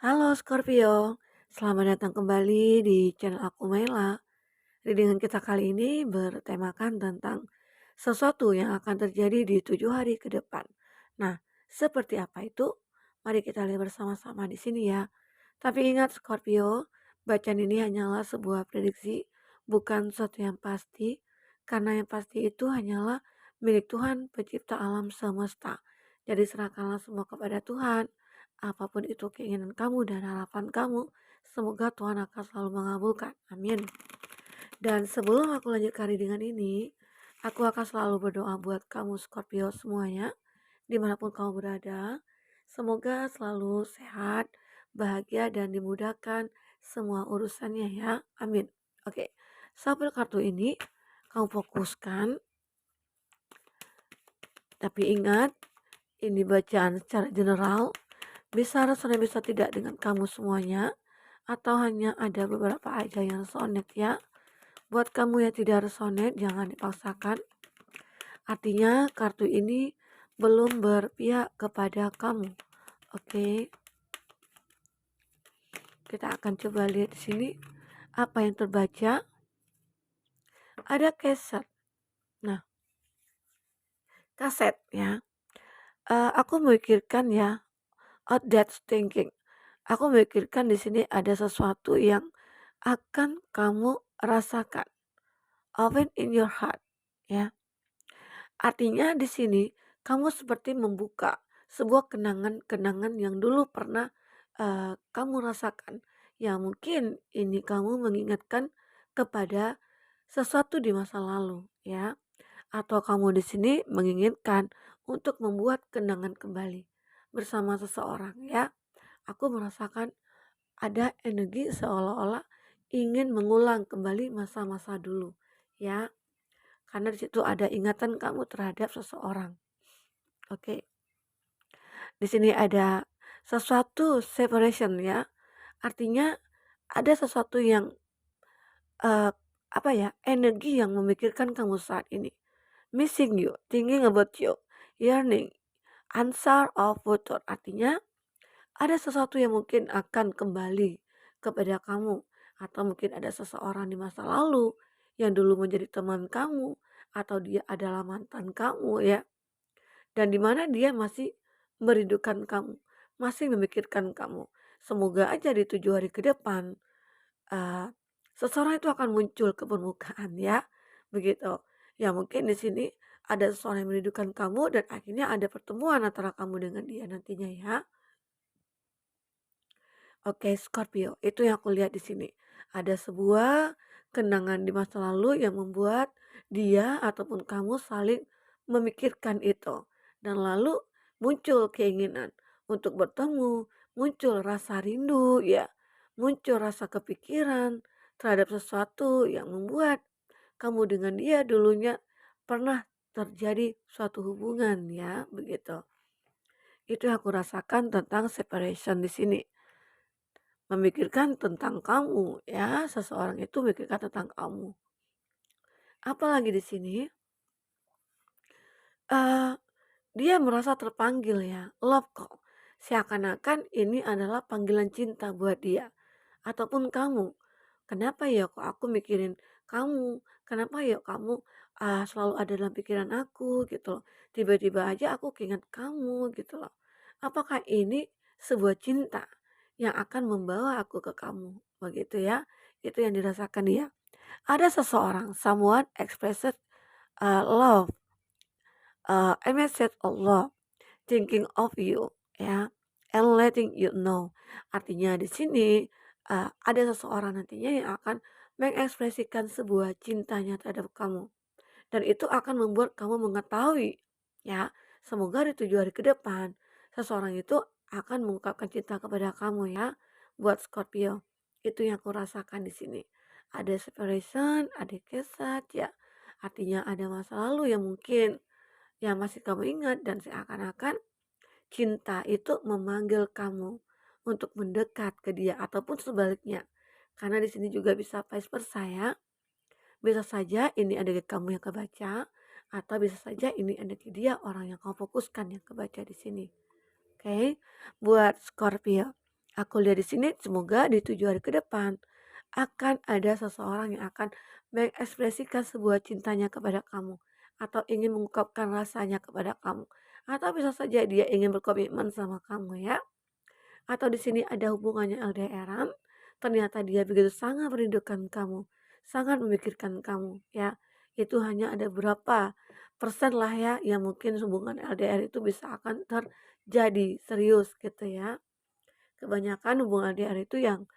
Halo Scorpio, selamat datang kembali di channel aku Mela. Readingan kita kali ini bertemakan tentang sesuatu yang akan terjadi di 7 hari ke depan. Nah, seperti apa itu? Mari kita lihat bersama-sama di sini ya. Tapi ingat Scorpio, bacaan ini hanyalah sebuah prediksi, bukan sesuatu yang pasti, karena yang pasti itu hanyalah milik Tuhan pencipta alam semesta. Jadi serahkanlah semua kepada Tuhan, apapun itu keinginan kamu dan harapan kamu, semoga Tuhan akan selalu mengabulkan. Amin. Dan sebelum aku lanjutkan readingan ini, aku akan selalu berdoa buat kamu Scorpio semuanya, dimanapun kamu berada. Semoga selalu sehat, bahagia, dan dimudahkan semua urusannya ya. Amin. Oke, sambil kartu ini kamu fokuskan, tapi ingat, ini bacaan secara general, bisa resonate bisa tidak dengan kamu semuanya, atau hanya ada beberapa aja yang resonate ya. Buat kamu yang tidak resonate, jangan dipaksakan. Artinya kartu ini belum berpihak kepada kamu. Oke, kita akan coba lihat di sini apa yang terbaca. Ada kaset. Nah, kaset ya. Aku memikirkan ya, out that thinking. Aku memikirkan di sini ada sesuatu yang akan kamu rasakan. Open in your heart, ya. Artinya di sini kamu seperti membuka sebuah kenangan-kenangan yang dulu pernah kamu rasakan. Yang mungkin ini kamu mengingatkan kepada sesuatu di masa lalu, ya. Atau kamu di sini menginginkan untuk membuat kenangan kembali bersama seseorang, ya. Aku merasakan ada energi seolah-olah ingin mengulang kembali masa-masa dulu, ya. Karena di situ ada ingatan kamu terhadap seseorang. Oke. Di sini ada sesuatu separation ya. Artinya ada sesuatu yang eh, apa ya? Energi yang memikirkan kamu saat ini. Missing you, thinking about you, yearning, answer of future. Artinya ada sesuatu yang mungkin akan kembali kepada kamu, atau mungkin ada seseorang di masa lalu yang dulu menjadi teman kamu, atau dia adalah mantan kamu ya, dan di mana dia masih merindukan kamu, masih memikirkan kamu. Semoga aja di 7 hari ke depan eh, seseorang itu akan muncul ke permukaan ya, begitu. Ya mungkin di sini ada seseorang yang merindukan kamu dan akhirnya ada pertemuan antara kamu dengan dia nantinya ya. Oke, Scorpio, itu yang aku lihat di sini. Ada sebuah kenangan di masa lalu yang membuat dia ataupun kamu saling memikirkan itu. Dan lalu muncul keinginan untuk bertemu, muncul rasa rindu, ya, muncul rasa kepikiran terhadap sesuatu yang membuat kamu dengan dia dulunya pernah terjadi suatu hubungan, ya, begitu. Itu yang aku rasakan tentang separation di sini. Memikirkan tentang kamu ya, seseorang itu memikirkan tentang kamu. Apalagi di sini, eee, dia merasa terpanggil ya, love call. Seakan-akan ini adalah panggilan cinta buat dia, ataupun kamu. Kenapa ya kok aku mikirin kamu? Kenapa ya kamu, selalu ada dalam pikiran aku gitu loh. Tiba-tiba aja aku keinget kamu gitu loh. Apakah ini sebuah cinta yang akan membawa aku ke kamu? Begitu ya. Itu yang dirasakan dia. Ada seseorang, someone expressed love, a message of love, thinking of you, ya, and letting you know. Artinya di sini ada seseorang nantinya yang akan mengekspresikan sebuah cintanya terhadap kamu. Dan itu akan membuat kamu mengetahui, ya, semoga di 7 hari ke depan seseorang itu akan mengungkapkan cinta kepada kamu ya, buat Scorpio. Itu yang aku rasakan di sini. Ada separation, ada kesat ya. Artinya ada masa lalu yang mungkin yang masih kamu ingat dan seakan-akan cinta itu memanggil kamu untuk mendekat ke dia ataupun sebaliknya. Karena di sini juga bisa vice versa ya. Bisa saja ini ada di kamu yang kebaca, atau bisa saja ini ada di dia orang yang kamu fokuskan yang kebaca di sini. Oke, buat Scorpio. Aku lihat di sini semoga di 7 hari ke depan akan ada seseorang yang akan mengekspresikan sebuah cintanya kepada kamu atau ingin mengungkapkan rasanya kepada kamu atau bisa saja dia ingin berkomitmen sama kamu ya. Atau di sini ada hubungannya LDRan, ternyata dia begitu sangat merindukan kamu, sangat memikirkan kamu ya. Itu hanya ada berapa persen lah ya yang mungkin hubungan LDR itu bisa akan terjadi serius gitu ya. Kebanyakan hubungan LDR itu yang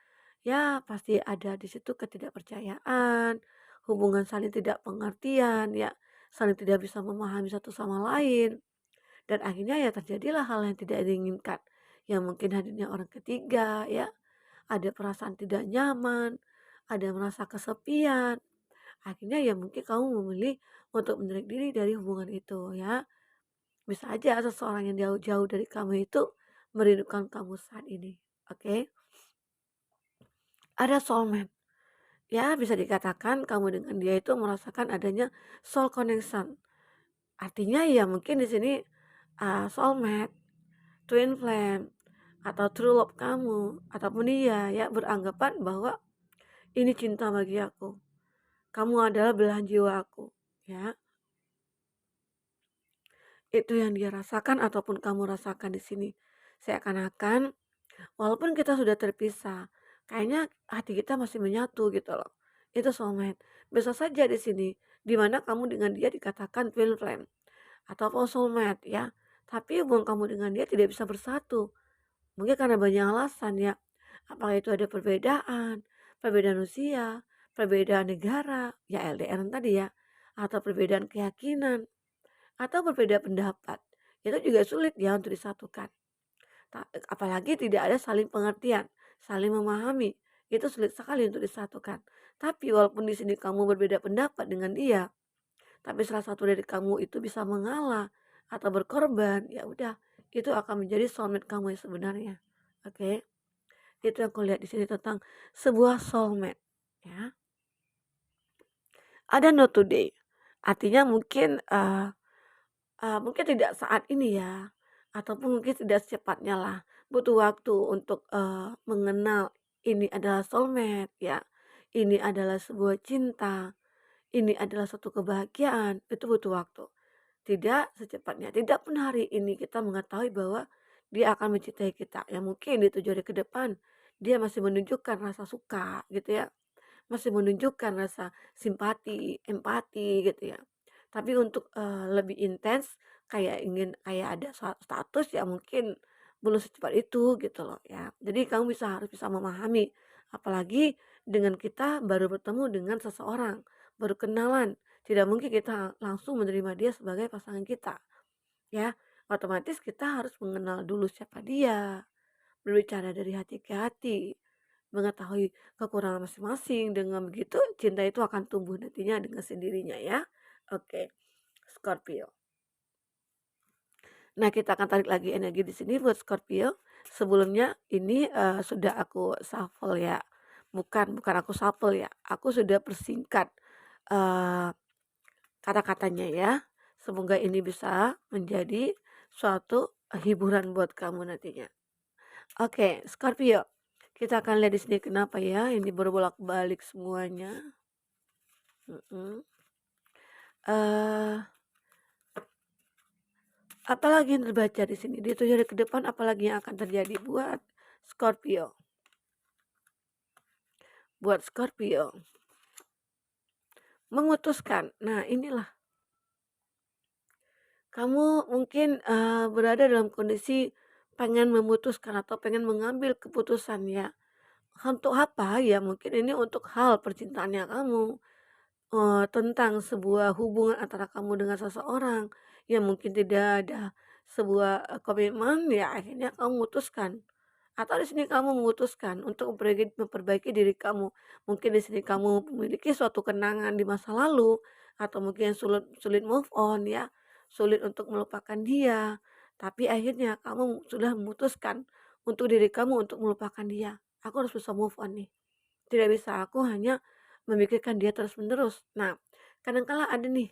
ya pasti ada di situ ketidakpercayaan, hubungan saling tidak pengertian ya, saling tidak bisa memahami satu sama lain. Dan akhirnya ya terjadilah hal yang tidak diinginkan. Yang mungkin hadirnya orang ketiga ya, ada perasaan tidak nyaman, ada merasa kesepian. Akhirnya ya mungkin kamu memilih untuk menarik diri dari hubungan itu ya. Bisa aja seseorang yang jauh-jauh dari kamu itu merindukan kamu saat ini. Oke, ada soulmate. Ya, bisa dikatakan kamu dengan dia itu merasakan adanya soul connection. Artinya ya mungkin di sini soulmate, twin flame, atau true love kamu ataupun dia ya beranggapan bahwa ini cinta bagi aku. Kamu adalah belahan jiwa aku, ya. Itu yang dia rasakan ataupun kamu rasakan di sini. Seakan-akan walaupun kita sudah terpisah, kayaknya hati kita masih menyatu gitu loh. Itu soulmate. Bisa saja di sini di mana kamu dengan dia dikatakan twin flame atau soulmate ya. Tapi hubungan kamu dengan dia tidak bisa bersatu. Mungkin karena banyak alasan ya. Apakah itu ada perbedaan, perbedaan usia, perbedaan negara, ya LDR tadi ya, atau perbedaan keyakinan, atau berbeda pendapat. Itu juga sulit ya untuk disatukan. Apalagi tidak ada saling pengertian, saling memahami. Itu sulit sekali untuk disatukan. Tapi walaupun di sini kamu berbeda pendapat dengan dia, tapi salah satu dari kamu itu bisa mengalah atau berkorban, ya udah, itu akan menjadi soulmate kamu yang sebenarnya. Oke, itu yang aku lihat di sini tentang sebuah soulmate. Ya, ada not today. Artinya mungkin mungkin tidak saat ini ya, ataupun mungkin tidak secepatnya lah. Butuh waktu untuk mengenal ini adalah soulmate ya. Ini adalah sebuah cinta, ini adalah suatu kebahagiaan, itu butuh waktu. Tidak secepatnya, tidak pun hari ini kita mengetahui bahwa dia akan mencintai kita. Ya mungkin di 7 hari ke depan dia masih menunjukkan rasa suka gitu ya, masih menunjukkan rasa simpati, empati gitu ya. Tapi untuk, lebih intens kayak ada status ya mungkin belum secepat itu gitu loh ya. Jadi kamu harus bisa memahami, apalagi dengan kita baru bertemu dengan seseorang, baru kenalan, tidak mungkin kita langsung menerima dia sebagai pasangan kita ya. Otomatis kita harus mengenal dulu siapa dia, berbicara dari hati ke hati, mengetahui kekurangan masing-masing. Dengan begitu cinta itu akan tumbuh nantinya dengan sendirinya ya. Oke, Scorpio. Nah, kita akan tarik lagi energi di sini buat Scorpio. Sebelumnya ini sudah aku shuffle ya. Bukan aku shuffle ya. Aku sudah persingkat eh, kata-katanya ya. Semoga ini bisa menjadi suatu hiburan buat kamu nantinya. Oke, Scorpio. Kita akan lihat di sini kenapa ya ini berbolak-balik semuanya. Mhm. Eh, Apalagi yang terbaca di sini di 7 hari ke depan apalagi yang akan terjadi buat Scorpio. Buat Scorpio memutuskan. Nah, inilah kamu mungkin berada dalam kondisi pengen memutuskan atau pengen mengambil keputusan ya. Untuk apa? Ya mungkin ini untuk hal percintaannya kamu. Tentang sebuah hubungan antara kamu dengan seseorang yang mungkin tidak ada sebuah, komitmen, ya akhirnya kamu memutuskan. Atau di sini kamu memutuskan untuk memperbaiki diri kamu. Mungkin di sini kamu memiliki suatu kenangan di masa lalu, atau mungkin sulit sulit move on ya, sulit untuk melupakan dia. Tapi akhirnya kamu sudah memutuskan untuk diri kamu untuk melupakan dia. Aku harus bisa move on nih. Tidak bisa aku hanya memikirkan dia terus-menerus. Nah, kadang-kala ada nih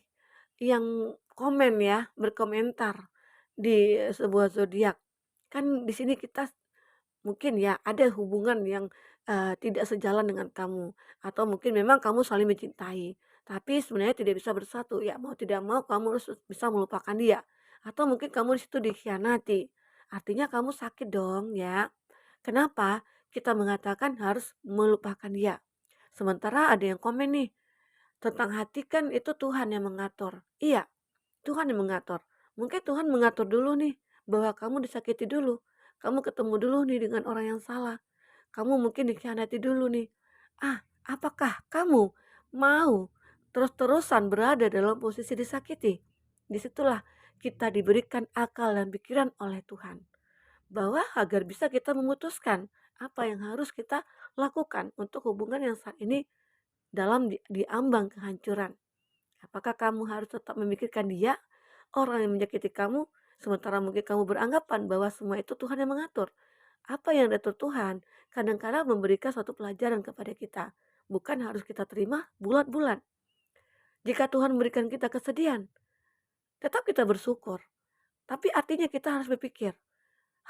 yang komen ya, berkomentar di sebuah zodiak. Kan di sini kita mungkin ya ada hubungan yang, tidak sejalan dengan kamu, atau mungkin memang kamu saling mencintai, tapi sebenarnya tidak bisa bersatu, ya mau tidak mau kamu harus bisa melupakan dia, atau mungkin kamu di situ dikhianati, artinya kamu sakit dong ya. Kenapa kita mengatakan harus melupakan dia? Sementara ada yang komen nih, tentang hati kan itu Tuhan yang mengatur. Iya, Tuhan yang mengatur. Mungkin Tuhan mengatur dulu nih, bahwa kamu disakiti dulu. Kamu ketemu dulu nih dengan orang yang salah. Kamu mungkin dikhianati dulu nih. Apakah kamu mau terus-terusan berada dalam posisi disakiti? Disitulah kita diberikan akal dan pikiran oleh Tuhan. Bahwa agar bisa kita memutuskan apa yang harus kita lakukan untuk hubungan yang saat ini dalam diambang kehancuran. Apakah kamu harus tetap memikirkan dia, orang yang menyakiti kamu, sementara mungkin kamu beranggapan bahwa semua itu Tuhan yang mengatur. Apa yang diatur Tuhan kadang-kadang memberikan suatu pelajaran kepada kita, bukan harus kita terima bulat-bulat. Jika Tuhan memberikan kita kesedihan, tetap kita bersyukur. Tapi artinya kita harus berpikir,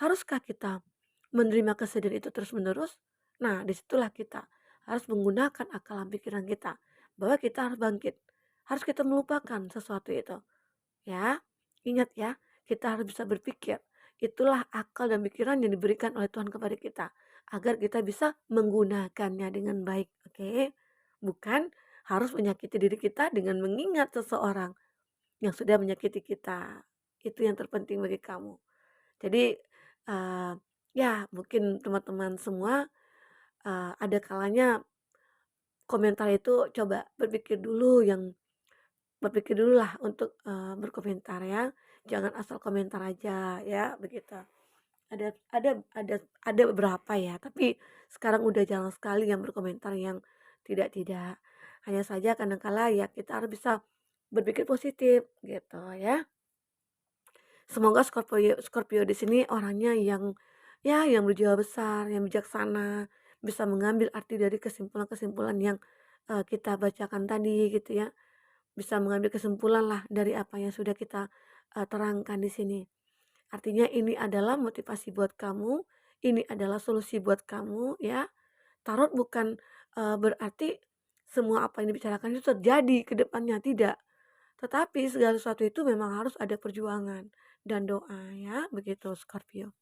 haruskah kita menerima kesedihan itu terus-menerus? Nah, disitulah kita harus menggunakan akal dan pikiran kita, bahwa kita harus bangkit, harus kita melupakan sesuatu itu. Ya, ingat ya, kita harus bisa berpikir. Itulah akal dan pikiran yang diberikan oleh Tuhan kepada kita, agar kita bisa menggunakannya dengan baik, oke? Bukan harus menyakiti diri kita dengan mengingat seseorang yang sudah menyakiti kita. Itu yang terpenting bagi kamu. Jadi, eee, ya mungkin teman-teman semua, ada kalanya komentar itu coba berpikir dulu lah untuk, berkomentar ya, jangan asal komentar aja ya, begitu. Ada beberapa ya, tapi sekarang udah jarang sekali yang berkomentar yang tidak-tidak. Hanya saja kadang kala ya kita harus bisa berpikir positif gitu ya. Semoga Scorpio Scorpio di sini orangnya yang, ya yang berjiwa besar, yang bijaksana, bisa mengambil arti dari kesimpulan-kesimpulan yang, kita bacakan tadi gitu ya. Bisa mengambil kesimpulan lah dari apa yang sudah kita, terangkan di sini. Artinya ini adalah motivasi buat kamu, ini adalah solusi buat kamu ya. Tarot bukan, berarti semua apa yang dibicarakan itu terjadi ke depannya, tidak. Tetapi segala sesuatu itu memang harus ada perjuangan dan doa ya, begitu Scorpio.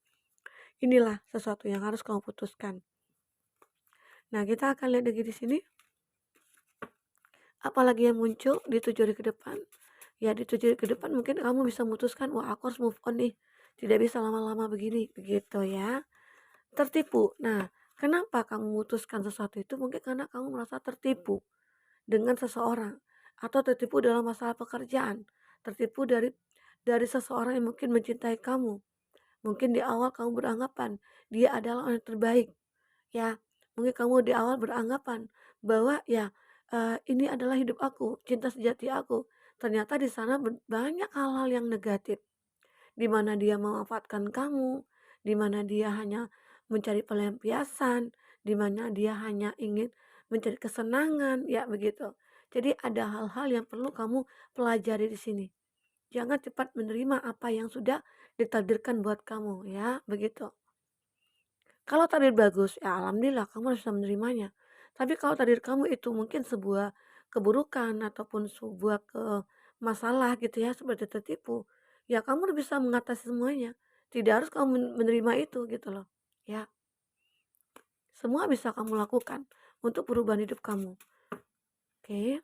Inilah sesuatu yang harus kamu putuskan. Nah, kita akan lihat lagi di sini, apalagi yang muncul di 7 hari ke depan. Ya di 7 hari ke depan mungkin kamu bisa memutuskan, "Wah aku harus move on nih, tidak bisa lama-lama begini," begitu ya. Tertipu. Nah, kenapa kamu memutuskan sesuatu itu? Mungkin karena kamu merasa tertipu dengan seseorang, atau tertipu dalam masalah pekerjaan, tertipu dari seseorang yang mungkin mencintai kamu. Mungkin di awal kamu beranggapan dia adalah orang terbaik, ya. Mungkin kamu di awal beranggapan bahwa ya, ini adalah hidup aku, cinta sejati aku. Ternyata di sana banyak hal-hal yang negatif, di mana dia memanfaatkan kamu, di mana dia hanya mencari pelampiasan, di mana dia hanya ingin mencari kesenangan, ya begitu. Jadi ada hal-hal yang perlu kamu pelajari di sini. Jangan cepat menerima apa yang sudah ditakdirkan buat kamu ya, begitu. Kalau takdir bagus, ya alhamdulillah kamu harus bisa menerimanya. Tapi kalau takdir kamu itu mungkin sebuah keburukan ataupun sebuah masalah gitu ya, seperti tertipu, ya kamu harus bisa mengatasi semuanya. Tidak harus kamu menerima itu gitu loh. Ya, semua bisa kamu lakukan untuk perubahan hidup kamu. Oke.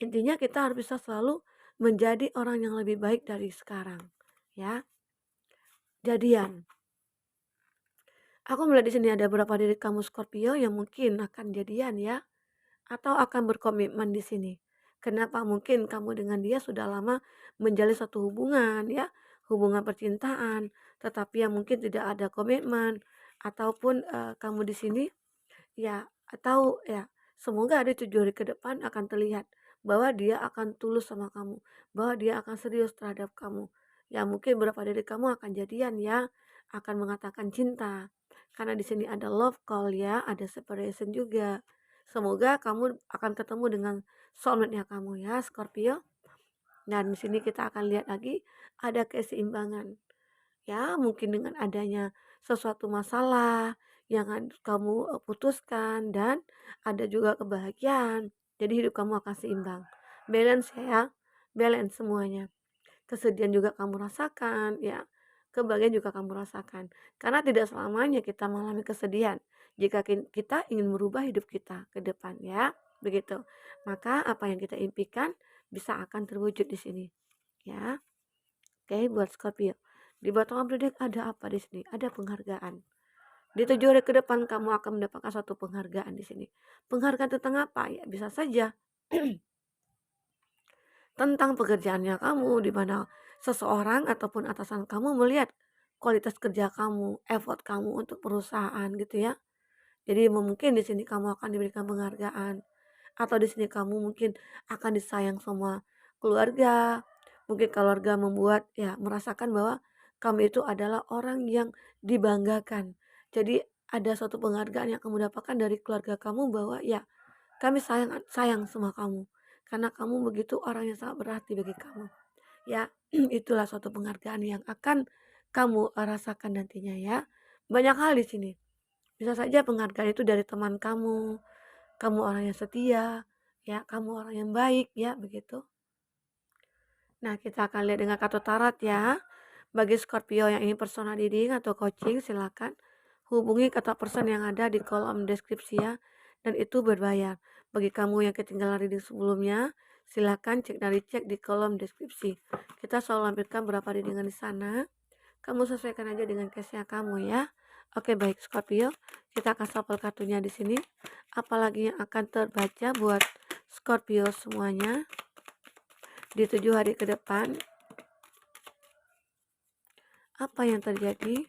Intinya kita harus bisa selalu menjadi orang yang lebih baik dari sekarang. Ya. Jadian. Aku melihat di sini ada beberapa diri kamu Scorpio yang mungkin akan jadian ya, atau akan berkomitmen di sini. Kenapa? Mungkin kamu dengan dia sudah lama menjalin satu hubungan ya, hubungan percintaan, tetapi yang mungkin tidak ada komitmen, ataupun kamu di sini ya, atau ya semoga ada 7 hari ke depan akan terlihat bahwa dia akan tulus sama kamu, bahwa dia akan serius terhadap kamu. Ya mungkin beberapa dari kamu akan jadian ya, akan mengatakan cinta. Karena di sini ada love call ya, ada separation juga. Semoga kamu akan ketemu dengan soulmate-nya kamu ya, Scorpio. Dan di sini kita akan lihat lagi ada keseimbangan. Ya, mungkin dengan adanya sesuatu masalah yang kamu putuskan, dan ada juga kebahagiaan. Jadi hidup kamu akan seimbang. Balance ya, balance semuanya. Kesedihan juga kamu rasakan, ya, kebahagiaan juga kamu rasakan. Karena tidak selamanya kita mengalami kesedihan. Jika kita ingin merubah hidup kita ke depan, ya, begitu. Maka apa yang kita impikan bisa akan terwujud di sini, ya. Oke, buat Scorpio. Di bottom of the deck ada apa di sini? Ada penghargaan. Di 7 hari ke depan kamu akan mendapatkan satu penghargaan di sini. Penghargaan tentang apa? Ya, bisa saja tentang pekerjaannya kamu, di mana seseorang ataupun atasan kamu melihat kualitas kerja kamu, effort kamu untuk perusahaan gitu ya. Jadi mungkin di sini kamu akan diberikan penghargaan, atau di sini kamu mungkin akan disayang sama keluarga. Mungkin keluarga membuat ya merasakan bahwa kamu itu adalah orang yang dibanggakan. Jadi ada suatu penghargaan yang kamu dapatkan dari keluarga kamu bahwa ya kami sayang sayang sama kamu karena kamu begitu orang yang sangat berarti bagi kamu. Ya, itulah suatu penghargaan yang akan kamu rasakan nantinya ya. Banyak hal di sini. Bisa saja penghargaan itu dari teman kamu orang yang setia, ya, kamu orang yang baik ya, begitu. Nah, kita akan lihat dengan kartu tarot ya. Bagi Scorpio yang ingin personal reading atau coaching, silakan hubungi kata person yang ada di kolom deskripsi ya. Dan itu berbayar. Bagi kamu yang ketinggalan reading sebelumnya, silakan cek dari cek di kolom deskripsi. Kita selalu lampirkan berapa readingan di sana. Kamu sesuaikan aja dengan case-nya kamu ya. Oke, baik Scorpio, kita akan shuffle kartunya di sini. Apalagi yang akan terbaca buat Scorpio semuanya di 7 hari ke depan. Apa yang terjadi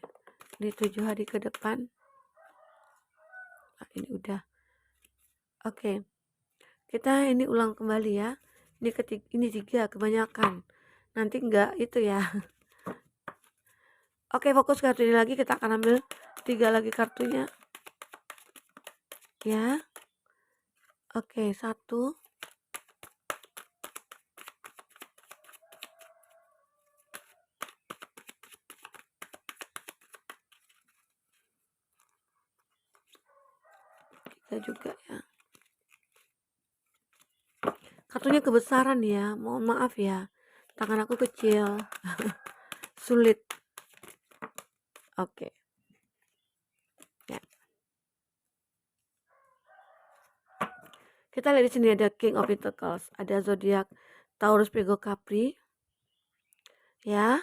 di 7 hari ke depan? Nah, ini udah. Oke, kita ini ulang kembali ya. Ini 3 kebanyakan. Nanti enggak itu ya. Oke, fokus kartu ini lagi. Kita akan ambil 3 lagi kartunya. Ya. Oke, 1. Kita juga ya. Kartunya kebesaran ya. Mohon maaf ya. Tangan aku kecil. Sulit. Oke. Ya. Kita lihat di sini ada King of Pentacles, ada zodiak Taurus, Virgo, Capri. Ya.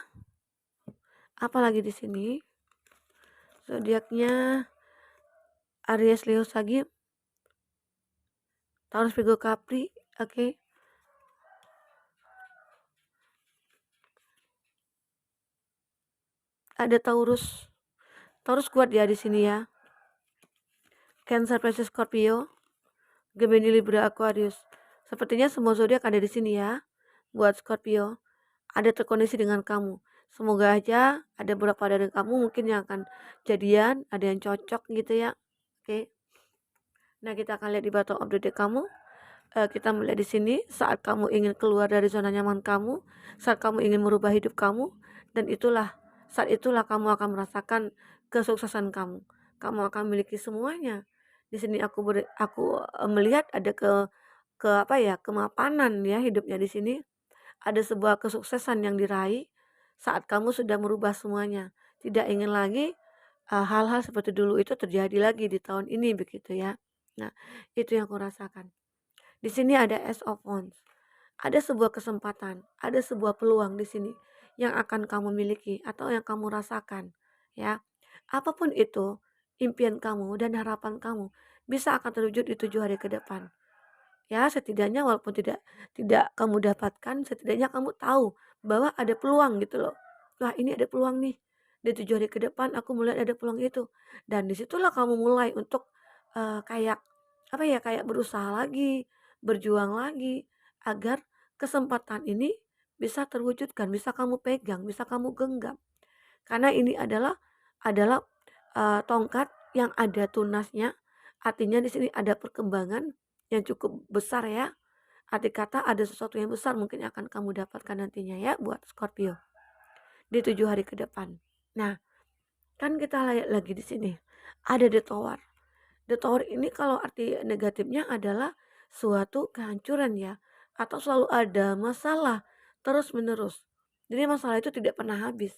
Apalagi di sini? Zodiaknya Aries, Leo, Sagit, Taurus, Virgo, Capri. Oke. Ada Taurus. Taurus kuat ya di sini ya. Cancer, Pisces, Scorpio, Gemini, Libra, Aquarius. Sepertinya semua zodiak ada di sini ya. Buat Scorpio, ada terkoneksi dengan kamu. Semoga aja ada beberapa dari kamu mungkin yang akan jadian, ada yang cocok gitu ya. Oke. Nah, kita akan lihat di bottom of the deck kamu. Kita melihat di sini saat kamu ingin keluar dari zona nyaman kamu, saat kamu ingin merubah hidup kamu, dan saat itulah kamu akan merasakan kesuksesan kamu. Kamu akan memiliki semuanya. Di sini aku melihat ada apa ya, kemapanan ya hidupnya di sini. Ada sebuah kesuksesan yang diraih saat kamu sudah merubah semuanya. Tidak ingin lagi hal-hal seperti dulu itu terjadi lagi di tahun ini begitu ya. Nah, itu yang aku rasakan. Di sini ada Ace of Wands. Ada sebuah kesempatan, ada sebuah peluang di sini yang akan kamu miliki atau yang kamu rasakan, ya. Apapun itu, impian kamu dan harapan kamu bisa akan terwujud di 7 hari ke depan. Ya, setidaknya walaupun tidak tidak kamu dapatkan, setidaknya kamu tahu bahwa ada peluang gitu loh. Wah, ini ada peluang nih. Di 7 hari ke depan aku melihat ada peluang itu. Dan disitulah kamu mulai untuk kayak apa ya, kayak berusaha lagi, berjuang lagi agar kesempatan ini bisa terwujudkan, bisa kamu pegang, bisa kamu genggam. Karena ini adalah tongkat yang ada tunasnya. Artinya di sini ada perkembangan yang cukup besar ya. Arti kata ada sesuatu yang besar mungkin akan kamu dapatkan nantinya ya buat Scorpio di 7 hari ke depan. Nah, Kan kita lagi di sini, ada The Tower. The Tower ini kalau arti negatifnya adalah suatu kehancuran ya, atau selalu ada masalah terus-menerus. Jadi masalah itu tidak pernah habis.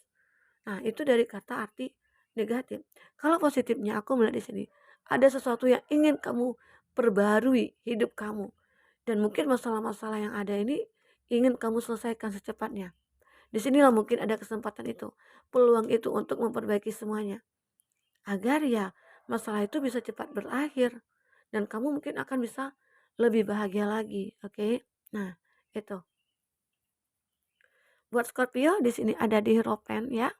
Nah, itu dari kata arti negatif. Kalau positifnya aku melihat di sini, ada sesuatu yang ingin kamu perbarui hidup kamu. Dan mungkin masalah-masalah yang ada ini ingin kamu selesaikan secepatnya. Di sinilah mungkin ada kesempatan itu, peluang itu untuk memperbaiki semuanya. Agar ya masalah itu bisa cepat berakhir dan kamu mungkin akan bisa lebih bahagia lagi, oke? Nah, itu. Buat Scorpio di sini ada di Hierophant ya.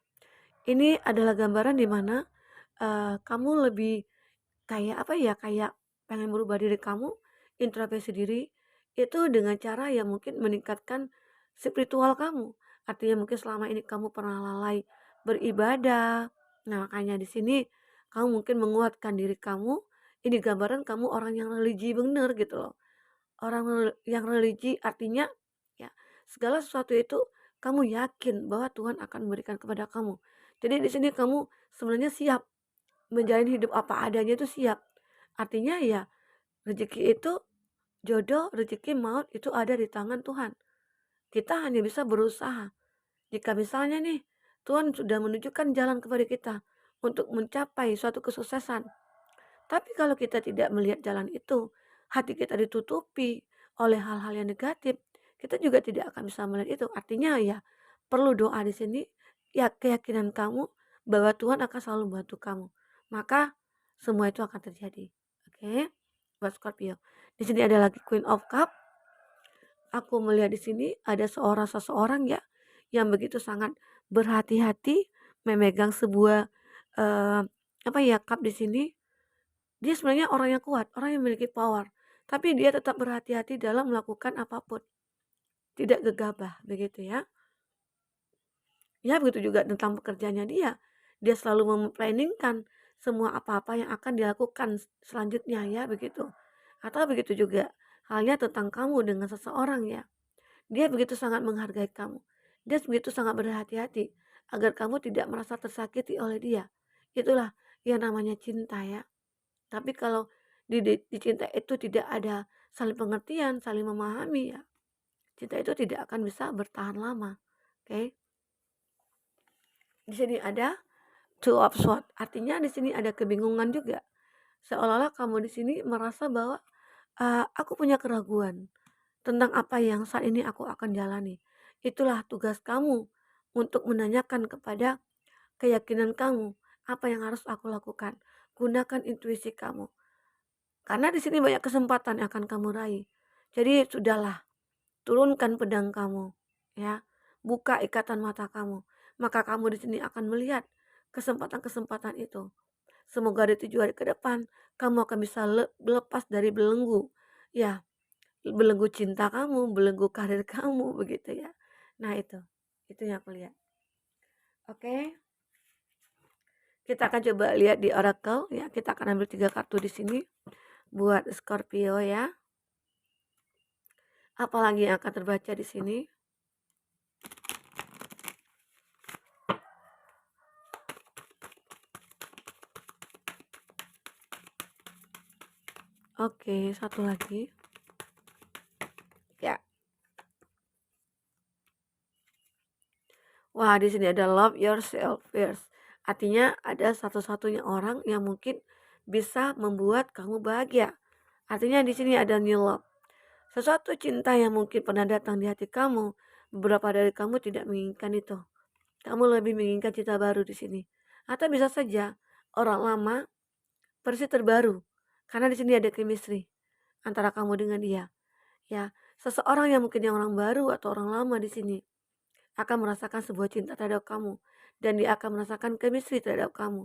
Ini adalah gambaran di mana kamu lebih kayak apa ya, kayak pengen merubah diri kamu, introspeksi diri itu dengan cara yang mungkin meningkatkan spiritual kamu. Artinya mungkin selama ini kamu pernah lalai beribadah. Nah, makanya di sini kamu mungkin menguatkan diri kamu. Ini gambaran kamu orang yang religi bener gitu loh. Orang yang religi artinya ya segala sesuatu itu kamu yakin bahwa Tuhan akan memberikan kepada kamu. Jadi di sini kamu sebenarnya siap menjalani hidup apa adanya itu siap. Artinya ya rezeki itu jodoh, rezeki maut itu ada di tangan Tuhan. Kita hanya bisa berusaha. Jika misalnya nih Tuhan sudah menunjukkan jalan kepada kita untuk mencapai suatu kesuksesan, tapi kalau kita tidak melihat jalan itu, hati kita ditutupi oleh hal-hal yang negatif, kita juga tidak akan bisa melihat itu. Artinya ya, perlu doa di sini, ya keyakinan kamu bahwa Tuhan akan selalu membantu kamu. Maka semua itu akan terjadi. Oke, buat Scorpio. Di sini ada lagi Queen of Cup. Aku melihat di sini ada seseorang ya yang begitu sangat berhati-hati memegang sebuah apa ya cup di sini. Dia sebenarnya orang yang kuat, orang yang memiliki power, tapi dia tetap berhati-hati dalam melakukan apapun, tidak gegabah, begitu ya. Ya begitu juga tentang pekerjaannya dia. Dia selalu memplanningkan semua apa-apa yang akan dilakukan selanjutnya ya begitu. Atau begitu juga halnya tentang kamu dengan seseorang ya. Dia begitu sangat menghargai kamu. Dia begitu sangat berhati-hati agar kamu tidak merasa tersakiti oleh dia. Itulah yang namanya cinta ya. Tapi kalau di cinta itu tidak ada saling pengertian, saling memahami ya, cinta itu tidak akan bisa bertahan lama. Oke. Di sini ada two of swords. Artinya di sini ada kebingungan juga. Seolah-olah kamu di sini merasa bahwa aku punya keraguan tentang apa yang saat ini aku akan jalani. Itulah tugas kamu untuk menanyakan kepada keyakinan kamu apa yang harus aku lakukan. Gunakan intuisi kamu. Karena di sini banyak kesempatan yang akan kamu raih. Jadi sudahlah, turunkan pedang kamu, ya. Buka ikatan mata kamu. Maka kamu di sini akan melihat kesempatan-kesempatan itu. Semoga di 7 hari ke depan kamu akan bisa lepas dari belenggu. Ya, belenggu cinta kamu, belenggu karir kamu begitu ya. Nah, itu. Itu yang aku lihat. Oke. Kita akan coba lihat di oracle ya. Kita akan ambil 3 kartu di sini buat Scorpio ya. Apalagi yang akan terbaca di sini? Oke, satu lagi. Ya. Wah, di sini ada love yourself first. Artinya ada satu-satunya orang yang mungkin bisa membuat kamu bahagia. Artinya di sini ada new love. Sesuatu cinta yang mungkin pernah datang di hati kamu, beberapa dari kamu tidak menginginkan itu. Kamu lebih menginginkan cinta baru di sini. Atau bisa saja orang lama versi terbaru. Karena di sini ada chemistry antara kamu dengan dia. Ya, seseorang yang mungkin yang orang baru atau orang lama di sini akan merasakan sebuah cinta terhadap kamu dan dia akan merasakan chemistry terhadap kamu.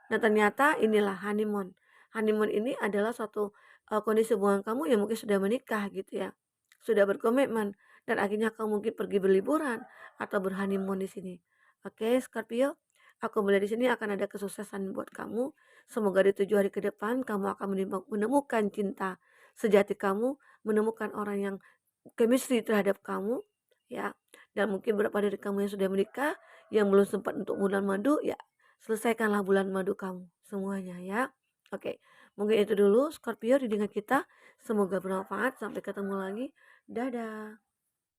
Dan ternyata inilah honeymoon. Honeymoon ini adalah suatu kondisi hubungan kamu yang mungkin sudah menikah gitu ya. Sudah berkomitmen dan akhirnya kamu mungkin pergi berliburan atau berhoneymoon di sini. Oke, Scorpio, aku melihat di sini akan ada kesuksesan buat kamu. Semoga di 7 hari ke depan kamu akan menemukan cinta sejati kamu, menemukan orang yang chemistry terhadap kamu, ya. Dan mungkin beberapa dari kamu yang sudah menikah, yang belum sempat untuk bulan madu, ya selesaikanlah bulan madu kamu semuanya ya. Oke, mungkin itu dulu Scorpio reading kita, semoga bermanfaat, sampai ketemu lagi, dadah.